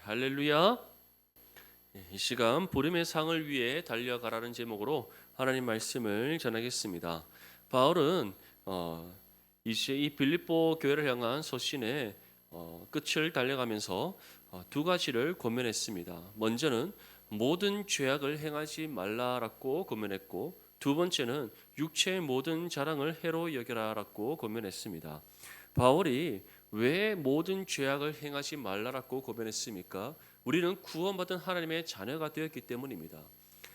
할렐루야. 이 시간 부름의 상을 위해 달려가라는 제목으로 하나님 말씀을 전하겠습니다. 바울은 이제 이 빌립보 교회를 향한 서신의 끝을 달려가면서 두 가지를 권면했습니다. 먼저는 모든 죄악을 행하지 말라라고 권면했고, 두 번째는 육체의 모든 자랑을 해로 여겨라라고 권면했습니다. 바울이 왜 모든 죄악을 행하지 말라라고 고변했습니까? 우리는 구원받은 하나님의 자녀가 되었기 때문입니다.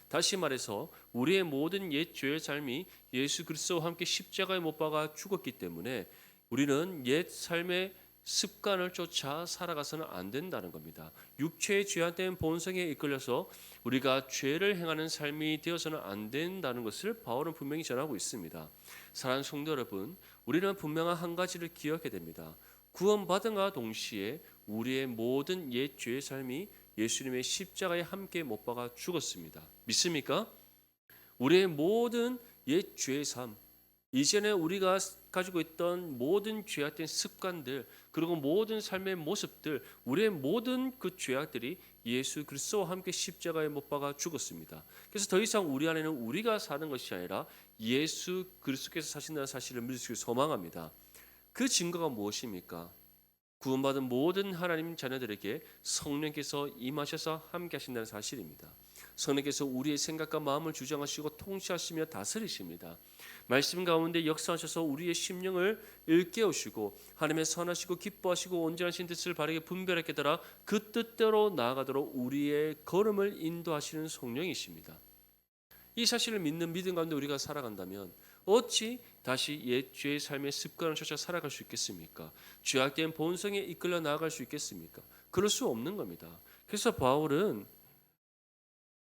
다시 말해서 우리의 모든 옛 죄의 삶이 예수 그리스도와 함께 십자가에 못 박아 죽었기 때문에 우리는 옛 삶의 습관을 쫓아 살아가서는 안 된다는 겁니다. 육체의 죄악된 본성에 이끌려서 우리가 죄를 행하는 삶이 되어서는 안 된다는 것을 바울은 분명히 전하고 있습니다. 사랑하는 성도 여러분, 우리는 분명한 한 가지를 기억해야 됩니다. 구원받은과 동시에 우리의 모든 옛 죄의 삶이 예수님의 십자가에 함께 못 박아 죽었습니다. 믿습니까? 우리의 모든 옛 죄의 삶, 이전에 우리가 가지고 있던 모든 죄악된 습관들, 그리고 모든 삶의 모습들, 우리의 모든 그 죄악들이 예수 그리스도와 함께 십자가에 못 박아 죽었습니다. 그래서 더 이상 우리 안에는 우리가 사는 것이 아니라 예수 그리스도께서 사신다는 사실을 믿을 수 소망합니다. 그 증거가 무엇입니까? 구원받은 모든 하나님 자녀들에게 성령께서 임하셔서 함께 하신다는 사실입니다. 성령께서 우리의 생각과 마음을 주장하시고 통치하시며 다스리십니다. 말씀 가운데 역사하셔서 우리의 심령을 일깨우시고 하나님의 선하시고 기뻐하시고 온전하신 뜻을 바르게 분별하게 깨달아 그 뜻대로 나아가도록 우리의 걸음을 인도하시는 성령이십니다. 이 사실을 믿는 믿음 가운데 우리가 살아간다면 어찌 다시 옛 죄의 삶의 습관을 쫓아 살아갈 수 있겠습니까? 죄악된 본성에 이끌려 나아갈 수 있겠습니까? 그럴 수 없는 겁니다. 그래서 바울은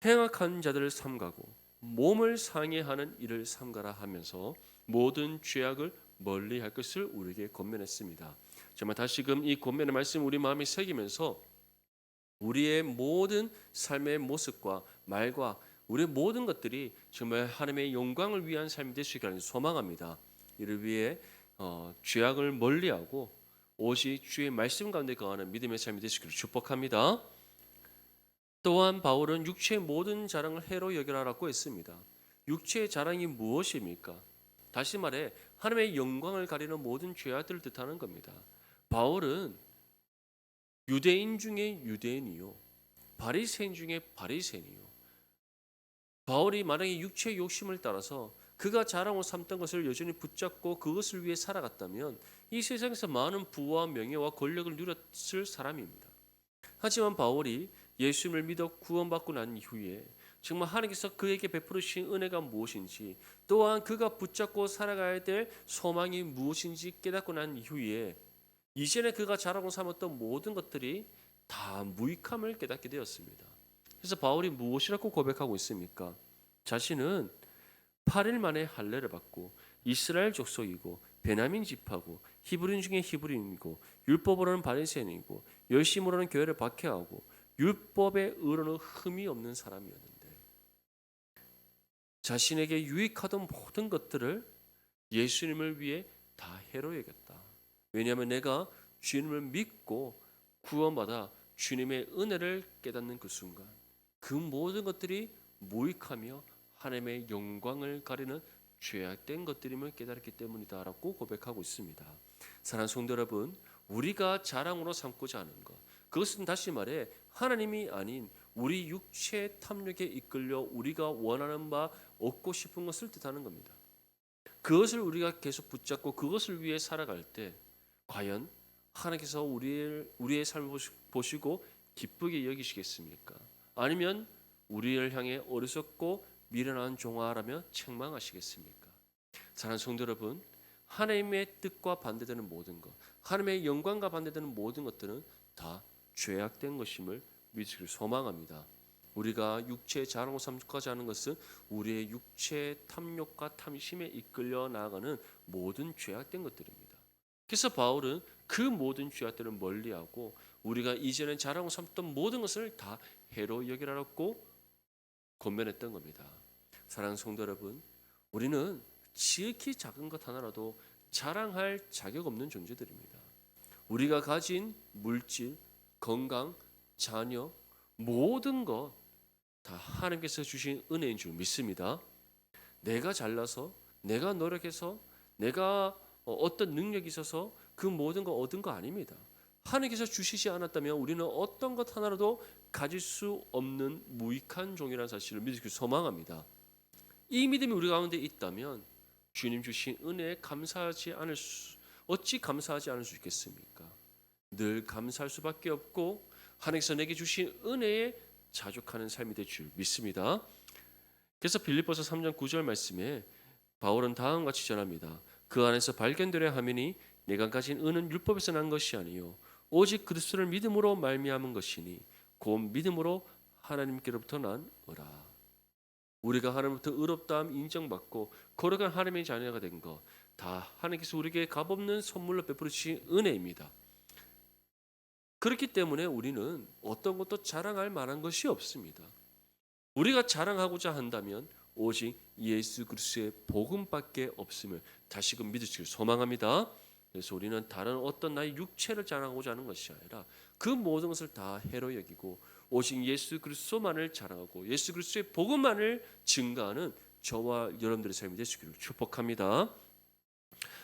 행악한 자들을 삼가고 몸을 상해하는 일을 삼가라 하면서 모든 죄악을 멀리할 것을 우리에게 권면했습니다. 정말 다시금 이 권면의 말씀 우리 마음에 새기면서 우리의 모든 삶의 모습과 말과 우리의 모든 것들이 정말 하나님의 영광을 위한 삶이 될 수 있기를 소망합니다. 이를 위해 죄악을 멀리하고 오직 주의 말씀 가운데 거하는 믿음의 삶이 될 수 있기를 축복합니다. 또한 바울은 육체의 모든 자랑을 해로 여겨라라고 했습니다. 육체의 자랑이 무엇입니까? 다시 말해 하나님의 영광을 가리는 모든 죄악들을 뜻하는 겁니다. 바울은 유대인 중에 유대인이요, 바리새인 중에 바리새인이요. 바울이 만약에 육체의 욕심을 따라서 그가 자랑으로 삼던 것을 여전히 붙잡고 그것을 위해 살아갔다면 이 세상에서 많은 부와 명예와 권력을 누렸을 사람입니다. 하지만 바울이 예수님을 믿어 구원받고 난 이후에 정말 하나님께서 그에게 베푸신 은혜가 무엇인지, 또한 그가 붙잡고 살아가야 될 소망이 무엇인지 깨닫고 난 이후에 이전에 그가 자라고 삼았던 모든 것들이 다 무익함을 깨닫게 되었습니다. 그래서 바울이 무엇이라고 고백하고 있습니까? 자신은 8일 만에 할례를 받고 이스라엘 족속이고 베냐민 지파고 히브리인 중에 히브리인이고 율법으로는 바리새인이고 열심으로는 교회를 박해하고 율법의 의로는 흠이 없는 사람이었는데 자신에게 유익하던 모든 것들을 예수님을 위해 다 해로 여겼다. 왜냐하면 내가 주님을 믿고 구원받아 주님의 은혜를 깨닫는 그 순간 그 모든 것들이 무익하며 하나님의 영광을 가리는 죄악된 것들임을 깨달았기 때문이다라고 고백하고 있습니다. 사랑하는 성도 여러분, 우리가 자랑으로 삼고자 하는 것, 그것은 다시 말해 하나님이 아닌 우리 육체의 탐욕에 이끌려 우리가 원하는 바 얻고 싶은 것을 뜻하는 겁니다. 그것을 우리가 계속 붙잡고 그것을 위해 살아갈 때 과연 하나님께서 우리의 삶을 보시고 기쁘게 여기시겠습니까? 아니면 우리를 향해 어리석고 미련한 종아라며 책망하시겠습니까? 사랑하는 성도 여러분, 하나님의 뜻과 반대되는 모든 것, 하나님의 영광과 반대되는 모든 것들은 다 죄악된 것임을 믿으시길 소망합니다. 우리가 육체의 자랑으로 삼고자 하는 것은 우리의 육체의 탐욕과 탐심에 이끌려 나아가는 모든 죄악된 것들입니다. 그래서 바울은 그 모든 죄악들을 멀리하고 우리가 이전에 자랑으로 삼던 모든 것을 다 해로 여기라고 권면했던 겁니다. 사랑하는 성도 여러분, 우리는 지극히 작은 것 하나라도 자랑할 자격 없는 존재들입니다. 우리가 가진 물질, 건강, 자녀, 모든 것 다 하나님께서 주신 은혜인 줄 믿습니다. 내가 잘나서, 내가 노력해서, 내가 어떤 능력이 있어서 그 모든 거 얻은 거 아닙니다. 하나님께서 주시지 않았다면 우리는 어떤 것 하나라도 가질 수 없는 무익한 종이라는 사실을 믿기 소망합니다. 이 믿음이 우리 가운데 있다면 주님 주신 은혜에 어찌 감사하지 않을 수 있겠습니까? 늘 감사할 수밖에 없고 하나님께서 내게 주신 은혜에 자족하는 삶이 될 줄 믿습니다. 그래서 빌립보서 3장 9절 말씀에 바울은 다음과 같이 전합니다. 그 안에서 발견되려 하매니 내가 가진 은은 율법에서 난 것이 아니요 오직 그리스도를 믿음으로 말미암은 것이니 곧 믿음으로 하나님께로부터 난 의라. 우리가 하나님부터 의롭다함 인정받고 거룩한 하나님의 자녀가 된 것 다 하나님께서 우리에게 값없는 선물로 베풀어 주신 은혜입니다. 그렇기 때문에 우리는 어떤 것도 자랑할 만한 것이 없습니다. 우리가 자랑하고자 한다면 오직 예수 그리스도의 복음밖에 없음을 다시금 믿으시길 소망합니다. 그래서 우리는 다른 어떤 나의 육체를 자랑하고자 하는 것이 아니라 그 모든 것을 다 해로 여기고 오직 예수 그리스도만을 자랑하고 예수 그리스도의 복음만을 증거하는 저와 여러분들의 삶이 되시기를 축복합니다.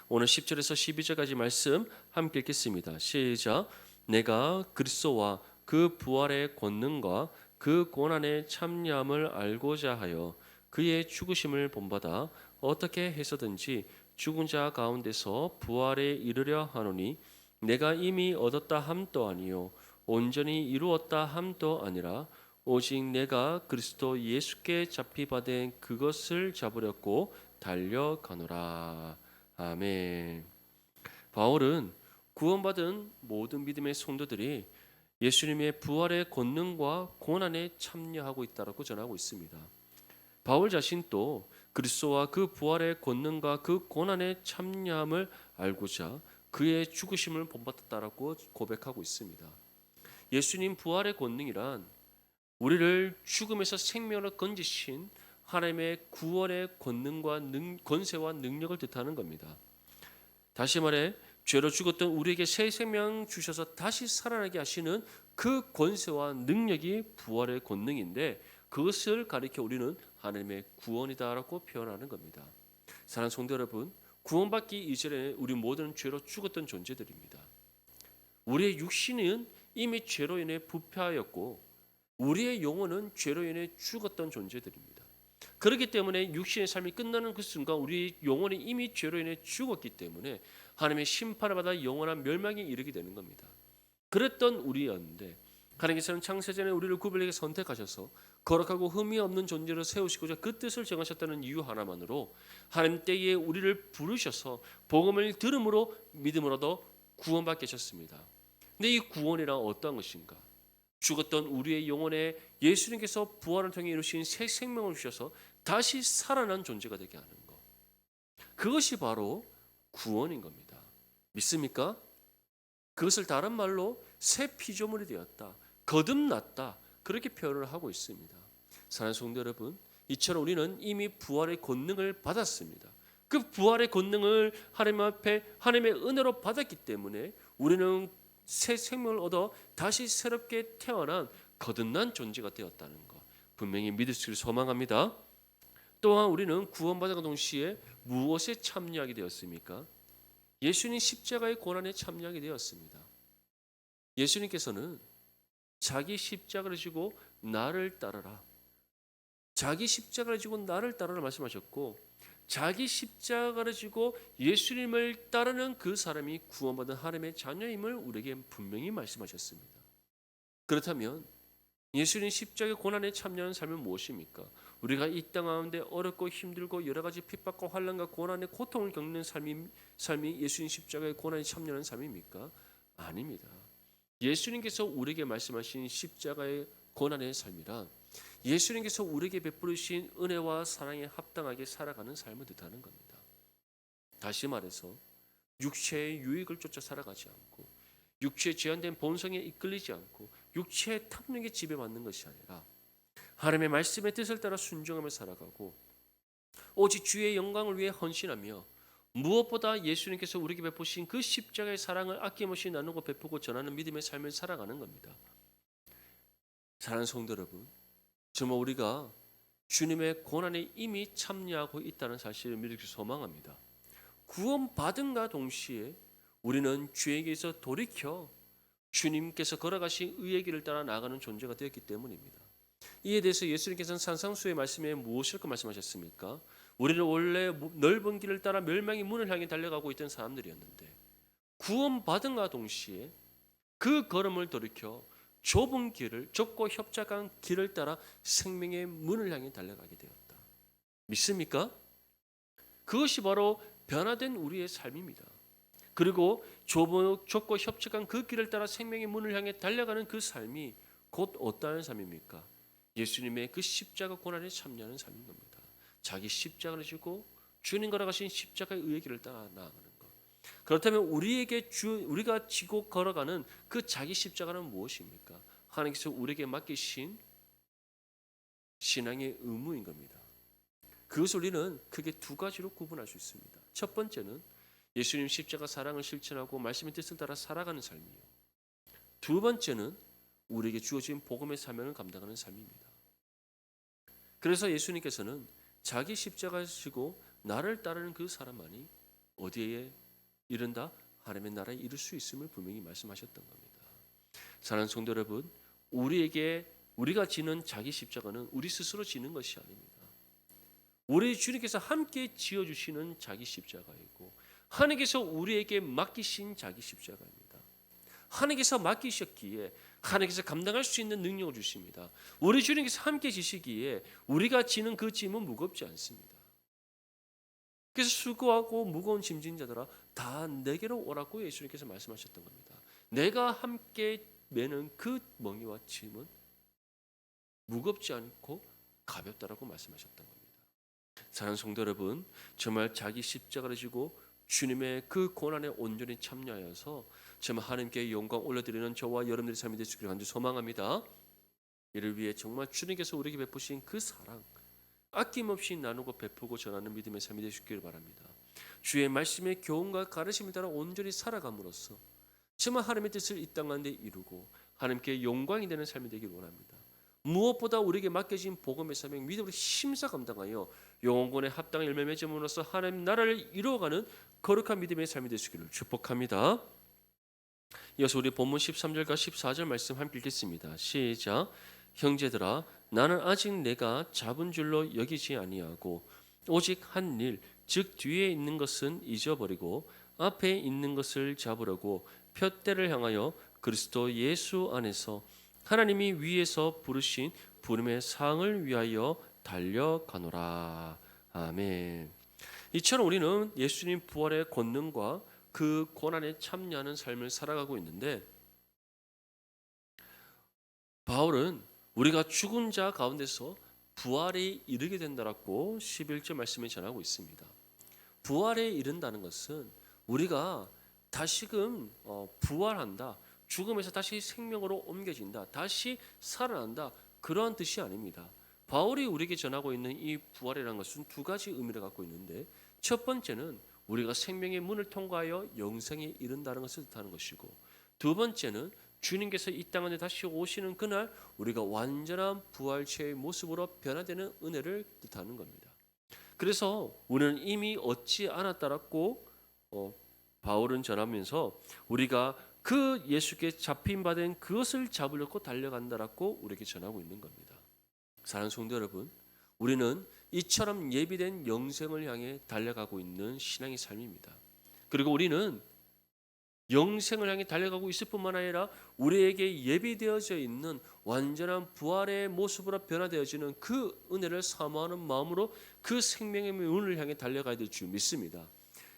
오늘 10절에서 12절까지 말씀 함께 읽겠습니다. 시작. 내가 그리스도와 그 부활의 권능과 그 고난의 참여함을 알고자 하여 그의 죽으심을 본받아 어떻게 해서든지 죽은 자 가운데서 부활에 이르려 하노니 내가 이미 얻었다 함도 아니요 온전히 이루었다 함도 아니라 오직 내가 그리스도 예수께 잡히 받은 그것을 잡으려고 달려가노라. 아멘. 바울은 구원받은 모든 믿음의 성도들이 예수님의 부활의 권능과 고난에 참여하고 있다라고 전하고 있습니다. 바울 자신도 그리스도와 그 부활의 권능과 그 고난에 참여함을 알고자 그의 죽으심을 본받았다라고 고백하고 있습니다. 예수님 부활의 권능이란 우리를 죽음에서 생명으로 건지신 하나님의 구원의 권능과 권세와 능력을 뜻하는 겁니다. 다시 말해 죄로 죽었던 우리에게 새 생명 주셔서 다시 살아나게 하시는 그 권세와 능력이 부활의 권능인데 그것을 가리켜 우리는 하나님의 구원이다라고 표현하는 겁니다. 사랑하는 성도 여러분, 구원받기 이전에 우리 모두는 죄로 죽었던 존재들입니다. 우리의 육신은 이미 죄로 인해 부패하였고 우리의 영혼은 죄로 인해 죽었던 존재들입니다. 그렇기 때문에 육신의 삶이 끝나는 그 순간 우리 영혼이 이미 죄로 인해 죽었기 때문에 하나님의 심판을 받아 영원한 멸망에 이르게 되는 겁니다. 그랬던 우리였는데 하나님께서는 창세전에 우리를 구별하게 선택하셔서 거룩하고 흠이 없는 존재로 세우시고자 그 뜻을 정하셨다는 이유 하나만으로 하나님 때에 우리를 부르셔서 복음을 들음으로 믿음으로도 구원받게 하셨습니다. 근데 이 구원이란 어떠한 것인가? 죽었던 우리의 영혼에 예수님께서 부활을 통해 이루신 새 생명을 주셔서 다시 살아난 존재가 되게 하는 것. 그것이 바로 구원인 겁니다. 믿습니까? 그것을 다른 말로 새 피조물이 되었다, 거듭났다 그렇게 표현을 하고 있습니다. 사랑하는 성도 여러분, 이처럼 우리는 이미 부활의 권능을 받았습니다. 그 부활의 권능을 하나님 앞에 하나님의 은혜로 받았기 때문에 우리는 새 생명을 얻어 다시 새롭게 태어난 거듭난 존재가 되었다는 것 분명히 믿을 수 있기를 소망합니다. 또한 우리는 구원받은 동시에 무엇에 참여하게 되었습니까? 예수님 십자가의 고난에 참여하게 되었습니다. 예수님께서는 자기 십자가를 지고 나를 따르라, 자기 십자가를 지고 나를 따르라 말씀하셨고 자기 십자가를 지고 예수님을 따르는 그 사람이 구원받은 하나님의 자녀임을 우리에게 분명히 말씀하셨습니다. 그렇다면 예수님 십자가의 고난에 참여하는 삶은 무엇입니까? 우리가 이 땅 가운데 어렵고 힘들고 여러 가지 핍박과 환난과 고난의 고통을 겪는 삶이 예수님 십자가의 고난에 참여하는 삶입니까? 아닙니다. 예수님께서 우리에게 말씀하신 십자가의 고난의 삶이란 예수님께서 우리에게 베푸신 은혜와 사랑에 합당하게 살아가는 삶을 뜻하는 겁니다. 다시 말해서 육체의 유익을 쫓아 살아가지 않고 육체의 제한된 본성에 이끌리지 않고 육체의 탐욕에 지배받는 것이 아니라 하나님의 말씀의 뜻을 따라 순종하며 살아가고 오직 주의 영광을 위해 헌신하며 무엇보다 예수님께서 우리에게 베푸신 그 십자가의 사랑을 아낌없이 나누고 베푸고 전하는 믿음의 삶을 살아가는 겁니다. 사랑하는 성도 여러분, 정말 우리가 주님의 고난에 이미 참여하고 있다는 사실을 믿기 소망합니다. 구원받은가 동시에 우리는 죄에게서 돌이켜 주님께서 걸어가신 의의 길을 따라 나아가는 존재가 되었기 때문입니다. 이에 대해서 예수님께서는 산상수의 말씀에 무엇을 말씀하셨습니까? 우리는 원래 넓은 길을 따라 멸망의 문을 향해 달려가고 있던 사람들이었는데 구원받은가 동시에 그 걸음을 돌이켜 좁은 길을, 좁고 협착한 길을 따라 생명의 문을 향해 달려가게 되었다. 믿습니까? 그것이 바로 변화된 우리의 삶입니다. 그리고 좁고 협착한 그 길을 따라 생명의 문을 향해 달려가는 그 삶이 곧 어떠한 삶입니까? 예수님의 그 십자가 고난에 참여하는 삶인 겁니다. 자기 십자가를 지고 주님 걸어가신 십자가의 의의 길을 따라 나아가는 것. 그렇다면 우리가 지고 걸어가는 그 자기 십자가는 무엇입니까? 하나님께서 우리에게 맡기신 신앙의 의무인 겁니다. 그것을 우리는 크게 두 가지로 구분할 수 있습니다. 첫 번째는 예수님 십자가 사랑을 실천하고 말씀의 뜻을 따라 살아가는 삶이에요. 두 번째는 우리에게 주어진 복음의 사명을 감당하는 삶입니다. 그래서 예수님께서는 자기 십자가를 지고 나를 따르는 그 사람만이 어디에 이른다? 하나님의 나라에 이를 수 있음을 분명히 말씀하셨던 겁니다. 사랑하는 성도 여러분, 우리가 지는 자기 십자가는 우리 스스로 지는 것이 아닙니다. 우리 주님께서 함께 지어주시는 자기 십자가이고 하나님께서 우리에게 맡기신 자기 십자가입니다. 하나님께서 맡기셨기에 하나님께서 감당할 수 있는 능력을 주십니다. 우리 주님께서 함께 지시기에 우리가 지는 그 짐은 무겁지 않습니다. 그래서 수고하고 무거운 짐진 자들아 다 내게로 오라고 예수님께서 말씀하셨던 겁니다. 내가 함께 매는 그 멍에와 짐은 무겁지 않고 가볍다라고 말씀하셨던 겁니다. 사랑하는 성도 여러분, 정말 자기 십자가를 지고 주님의 그 고난에 온전히 참여하여서 정말 하나님께 영광 올려드리는 저와 여러분들의 삶이 될 수 있기를 간절히 소망합니다. 이를 위해 정말 주님께서 우리에게 베푸신 그 사랑 아낌없이 나누고 베푸고 전하는 믿음의 삶이 될 수 있기를 바랍니다. 주의 말씀의 교훈과 가르침을 따라 온전히 살아감으로써 정말 하나님의 뜻을 이 땅 가운데 이루고 하나님께 영광이 되는 삶이 되기를 원합니다. 무엇보다 우리에게 맡겨진 복음의 사명 믿음으로 힘써 감당하여 영혼권에 합당한 열매 맺음으로써 하나님 나라를 이루어가는 거룩한 믿음의 삶이 되시기를 축복합니다. 이어서 우리 본문 13절과 14절 말씀 함께 읽겠습니다. 시작. 형제들아 나는 아직 내가 잡은 줄로 여기지 아니하고 오직 한 일 즉 뒤에 있는 것은 잊어버리고 앞에 있는 것을 잡으려고 푯대를 향하여 그리스도 예수 안에서 하나님이 위에서 부르신 부름의 상을 위하여 달려가노라. 아멘. 이처럼 우리는 예수님 부활의 권능과 그 고난에 참여하는 삶을 살아가고 있는데 바울은 우리가 죽은 자 가운데서 부활에 이르게 된다라고 11절 말씀에 전하고 있습니다. 부활에 이른다는 것은 우리가 다시금 부활한다. 죽음에서 다시 생명으로 옮겨진다. 다시 살아난다. 그러한 뜻이 아닙니다. 바울이 우리에게 전하고 있는 이 부활이라는 것은 두 가지 의미를 갖고 있는데 첫 번째는 우리가 생명의 문을 통과하여 영생에 이른다는 것을 뜻하는 것이고 두 번째는 주님께서 이 땅에 다시 오시는 그날 우리가 완전한 부활체의 모습으로 변화되는 은혜를 뜻하는 겁니다. 그래서 우리는 이미 얻지 않았다라고 바울은 전하면서 우리가 그 예수께 잡힌 바 된 그것을 잡으려고 달려간다라고 우리에게 전하고 있는 겁니다. 사랑하는 성도 여러분, 우리는 이처럼 예비된 영생을 향해 달려가고 있는 신앙의 삶입니다. 그리고 우리는 영생을 향해 달려가고 있을 뿐만 아니라 우리에게 예비되어져 있는 완전한 부활의 모습으로 변화되어지는 그 은혜를 사모하는 마음으로 그 생명의 문을 향해 달려가야 될 줄 믿습니다.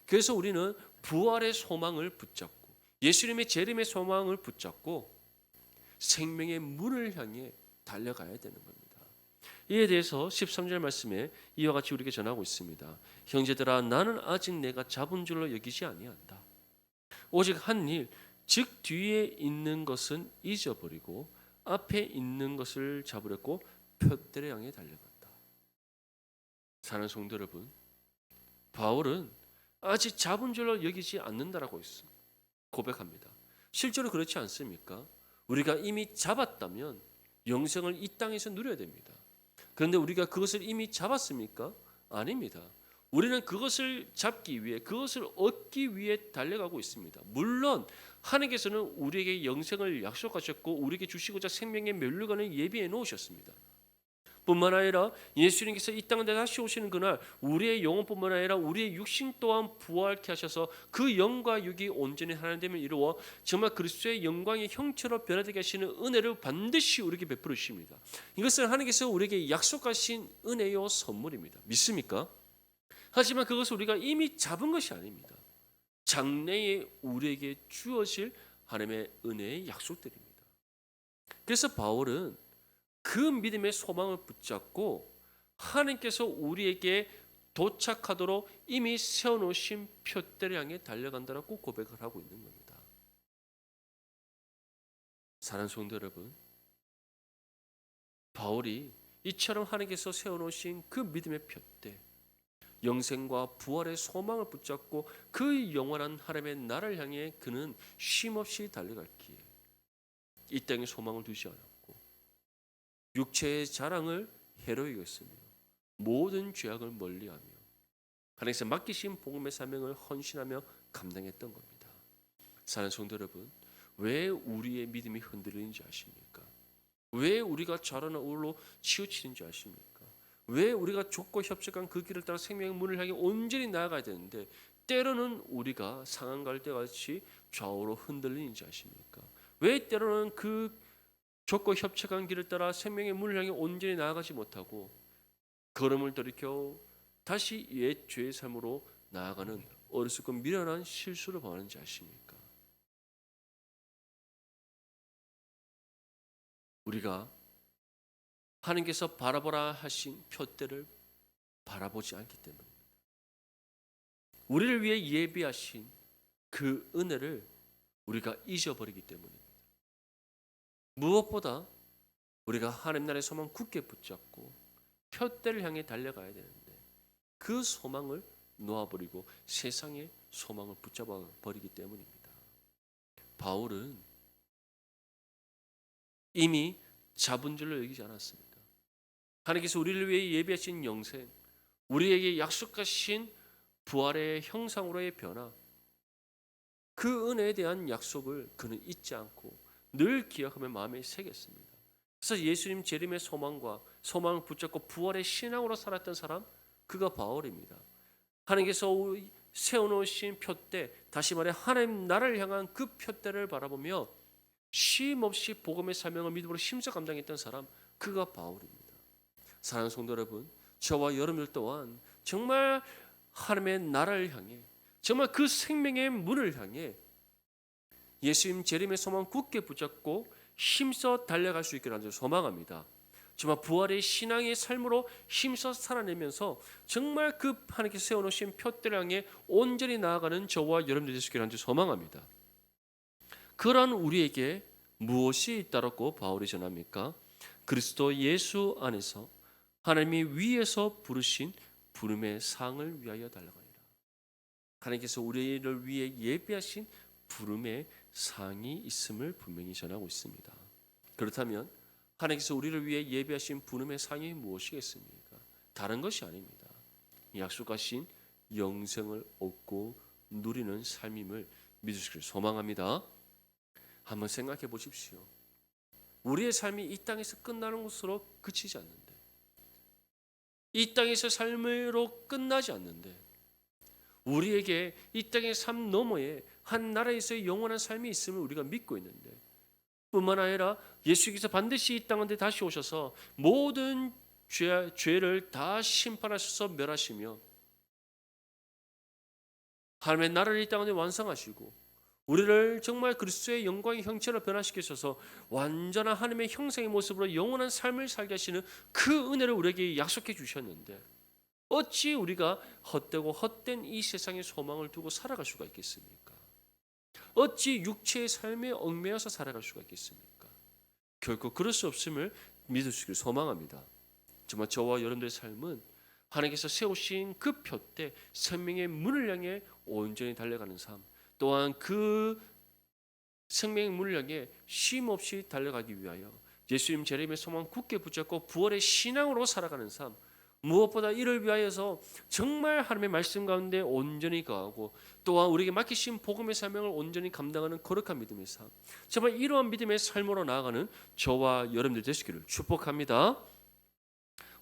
그래서 우리는 부활의 소망을 붙잡고 예수님의 재림의 소망을 붙잡고 생명의 문을 향해 달려가야 되는 겁니다. 이에 대해서 13절 말씀에 이와 같이 우리에게 전하고 있습니다. 형제들아 나는 아직 내가 잡은 줄로 여기지 아니한다. 오직 한 일, 즉 뒤에 있는 것은 잊어버리고 앞에 있는 것을 잡으려고 푯대를 향해 달려간다. 사랑하는 성도 여러분, 바울은 아직 잡은 줄로 여기지 않는다라고 고백합니다. 실제로 그렇지 않습니까? 우리가 이미 잡았다면 영생을 이 땅에서 누려야 됩니다. 그런데 우리가 그것을 이미 잡았습니까? 아닙니다. 우리는 그것을 잡기 위해, 그것을 얻기 위해 달려가고 있습니다. 물론 하나님께서는 우리에게 영생을 약속하셨고 우리에게 주시고자 생명의 면류관을 예비해 놓으셨습니다. 뿐만 아니라 예수님께서 이 땅에 다시 오시는 그날 우리의 영혼뿐만 아니라 우리의 육신 또한 부활케 하셔서 그 영과 육이 온전히 하나됨을 이루어 정말 그리스도의 영광의 형체로 변화되게 하시는 은혜를 반드시 우리에게 베풀어 주십니다. 이것은 하나님께서 우리에게 약속하신 은혜요 선물입니다. 믿습니까? 하지만 그것을 우리가 이미 잡은 것이 아닙니다. 장래에 우리에게 주어질 하나님의 은혜의 약속들입니다. 그래서 바울은 그 믿음의 소망을 붙잡고 하나님께서 우리에게 도착하도록 이미 세워놓으신 표대를 향해 달려간다라고 고백을 하고 있는 겁니다. 사랑하는 성도 여러분, 바울이 이처럼 하나님께서 세워놓으신 그 믿음의 표대, 영생과 부활의 소망을 붙잡고 그 영원한 하나님의 나라를 향해 그는 쉼없이 달려갈기에 이 땅에 소망을 두지 않았고 육체의 자랑을 해로 여겼으며 모든 죄악을 멀리하며 하나님께서 맡기신 복음의 사명을 헌신하며 감당했던 겁니다. 사랑하는 성도 여러분, 왜 우리의 믿음이 흔들리는지 아십니까? 왜 우리가 좌로나 우로 치우치는지 아십니까? 왜 우리가 좁고 협착한 그 길을 따라 생명의 문을 향해 온전히 나아가야 되는데 때로는 우리가 상한 갈대같이 좌우로 흔들리는지 아십니까? 왜 때로는 그 좁고 협착한 길을 따라 생명의 문을 향해 온전히 나아가지 못하고 걸음을 돌이켜 다시 옛 죄의 삶으로 나아가는 어리석고 미련한 실수를 범하는지 아십니까? 우리가 하나님께서 바라보라 하신 표대를 바라보지 않기 때문입니다. 우리를 위해 예비하신 그 은혜를 우리가 잊어버리기 때문입니다. 무엇보다 우리가 하나님 나라의 소망 굳게 붙잡고 표대를 향해 달려가야 되는데 그 소망을 놓아버리고 세상의 소망을 붙잡아 버리기 때문입니다. 바울은 이미 잡은 줄로 여기지 않았습니다. 하나님께서 우리를 위해 예비하신 영생, 우리에게 약속하신 부활의 형상으로의 변화, 그 은혜에 대한 약속을 그는 잊지 않고 늘 기억하며 마음에 새겼습니다. 그래서 예수님 재림의 소망과 소망을 붙잡고 부활의 신앙으로 살았던 사람, 그가 바울입니다. 하나님께서 세워놓으신 표대, 다시 말해 하나님 나라를 향한 그 표대를 바라보며 쉼없이 복음의 사명을 믿음으로 힘써 감당했던 사람, 그가 바울입니다. 사랑하는 성도 여러분, 저와 여러분들 또한 정말 하나님의 나라를 향해, 정말 그 생명의 문을 향해 예수님 재림의 소망 굳게 붙잡고 힘써 달려갈 수 있기를 아주 소망합니다. 정말 부활의 신앙의 삶으로 힘써 살아내면서 정말 그 하나님께서 세워놓으신 표대를 향해 온전히 나아가는 저와 여러분들 되시기를 아주 소망합니다. 그러한 우리에게 무엇이 있다라고 바울이 전합니까? 그리스도 예수 안에서 하나님이 위에서 부르신 부름의 상을 위하여 달려가니라. 하나님께서 우리를 위해 예비하신 부름의 상이 있음을 분명히 전하고 있습니다. 그렇다면 하나님께서 우리를 위해 예비하신 부름의 상이 무엇이겠습니까? 다른 것이 아닙니다. 약속하신 영생을 얻고 누리는 삶임을 믿으시길 소망합니다. 한번 생각해 보십시오. 우리의 삶이 이 땅에서 끝나는 것으로 그치지 않는데, 이 땅에서 삶으로 끝나지 않는데, 우리에게 이 땅의 삶 너머에 한 나라에서의 영원한 삶이 있음을 우리가 믿고 있는데, 뿐만 아니라 예수께서 반드시 이 땅한테 다시 오셔서 모든 죄를 다 심판하셔서 멸하시며 하나님의 나라를 이 땅에 완성하시고 우리를 정말 그리스도의 영광의 형체로 변화시키셔서 완전한 하나님의 형상의 모습으로 영원한 삶을 살게 하시는 그 은혜를 우리에게 약속해 주셨는데 어찌 우리가 헛되고 헛된 이 세상의 소망을 두고 살아갈 수가 있겠습니까? 어찌 육체의 삶에 얽매여서 살아갈 수가 있겠습니까? 결코 그럴 수 없음을 믿으시길 소망합니다. 정말 저와 여러분들의 삶은 하나님께서 세우신 그 표대 생명의 문을 향해 온전히 달려가는 삶, 또한 그 생명의 문을 향해 쉼없이 달려가기 위하여 예수님 재림의 소망 굳게 붙잡고 부활의 신앙으로 살아가는 삶, 무엇보다 이를 위하여서 정말 하나님의 말씀 가운데 온전히 거하고 또한 우리에게 맡기신 복음의 사명을 온전히 감당하는 거룩한 믿음의 삶, 정말 이러한 믿음의 삶으로 나아가는 저와 여러분들 되시기를 축복합니다.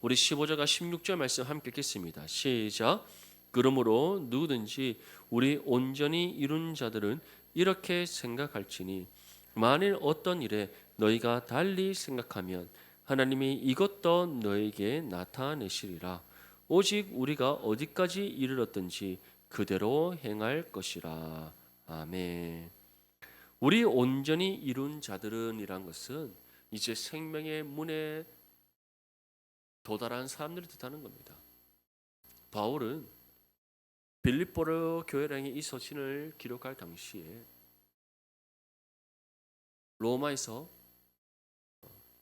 우리 15절과 16절 말씀 함께 읽겠습니다. 시작. 그러므로 누구든지 우리 온전히 이룬 자들은 이렇게 생각할지니 만일 어떤 일에 너희가 달리 생각하면 하나님이 이것도 너에게 나타내시리라. 오직 우리가 어디까지 이르렀든지 그대로 행할 것이라. 아멘. 우리 온전히 이룬 자들은 이란 것은 이제 생명의 문에 도달한 사람들을 뜻하는 겁니다. 바울은 빌립보 교회를 향해 이 서신을 기록할 당시에 로마에서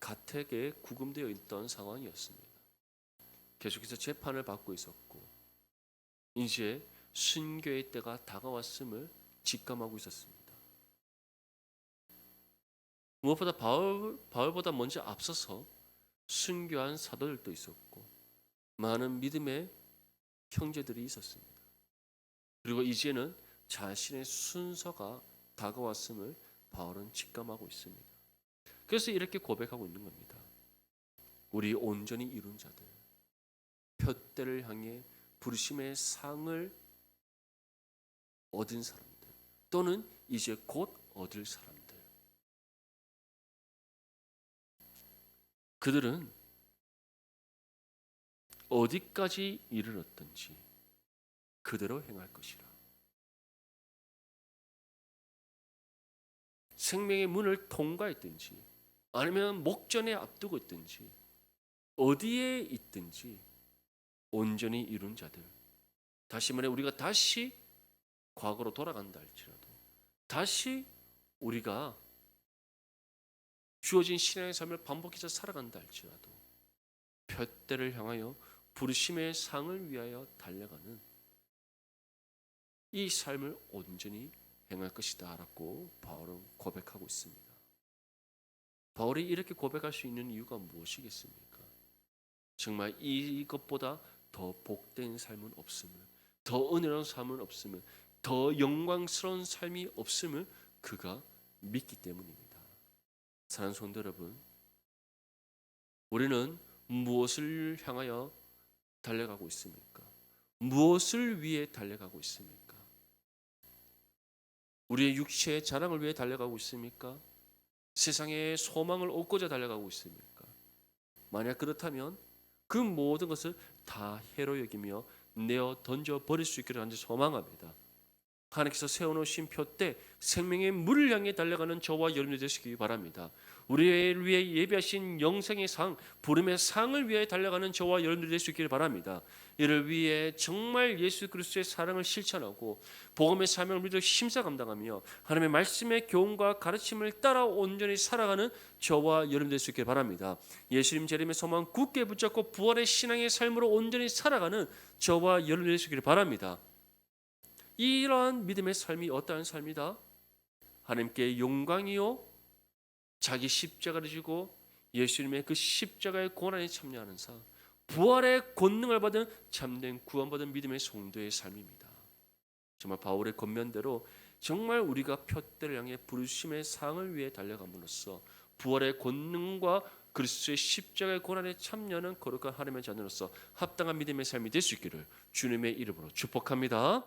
가택에 구금되어 있던 상황이었습니다. 계속해서 재판을 받고 있었고 이제 순교의 때가 다가왔음을 직감하고 있었습니다. 무엇보다 바울보다 먼저 앞서서 순교한 사도들도 있었고 많은 믿음의 형제들이 있었습니다. 그리고 이제는 자신의 순서가 다가왔음을 바울은 직감하고 있습니다. 그래서 이렇게 고백하고 있는 겁니다. 우리 온전히 이룬 자들, 표대를 향해 부르심의 상을 얻은 사람들, 또는 이제 곧 얻을 사람들, 그들은 어디까지 이르렀든지 그대로 행할 것이라. 생명의 문을 통과했든지 아니면 목전에 앞두고 있든지 어디에 있든지 온전히 이룬 자들, 다시 말해 우리가 다시 과거로 돌아간다 할지라도 다시 우리가 주어진 신앙의 삶을 반복해서 살아간다 할지라도 표대를 향하여 부르심의 상을 위하여 달려가는 이 삶을 온전히 행할 것이다 라고 바울은 고백하고 있습니다. 바울이 이렇게 고백할 수 있는 이유가 무엇이겠습니까? 정말 이것보다 더 복된 삶은 없음을, 더 은혜로운 삶은 없음을, 더 영광스러운 삶이 없음을 그가 믿기 때문입니다. 사랑하는 성도 여러분, 우리는 무엇을 향하여 달려가고 있습니까? 무엇을 위해 달려가고 있습니까? 우리의 육체의 자랑을 위해 달려가고 있습니까? 세상의 소망을 얻고자 달려가고 있습니까? 만약 그렇다면 그 모든 것을 다 해로 여기며 내어 던져 버릴 수 있기를 간절히 소망합니다. 하나님께서 세워놓으신 표대 생명의 물을 향해 달려가는 저와 여러분들 되시기 바랍니다. 우리를 위해 예비하신 영생의 상, 부름의 상을 위해 달려가는 저와 여러분들 될 수 있기를 바랍니다. 이를 위해 정말 예수 그리스도의 사랑을 실천하고 복음의 사명을 믿어 심사 감당하며 하나님의 말씀의 교훈과 가르침을 따라 온전히 살아가는 저와 여러분들 될 수 있기를 바랍니다. 예수님 재림의 소망 굳게 붙잡고 부활의 신앙의 삶으로 온전히 살아가는 저와 여러분들 될 수 있기를 바랍니다. 이러한 믿음의 삶이 어떠한 삶이다? 하나님께 영광이요 자기 십자가를 지고 예수님의 그 십자가의 고난에 참여하는 삶, 부활의 권능을 받은 참된 구원받은 믿음의 성도의 삶입니다. 정말 바울의 권면대로 정말 우리가 표대를 향해 부르심의 상을 위해 달려감으로써 부활의 권능과 그리스도의 십자가의 고난에 참여하는 거룩한 하나님의 자녀로서 합당한 믿음의 삶이 될 수 있기를 주님의 이름으로 축복합니다.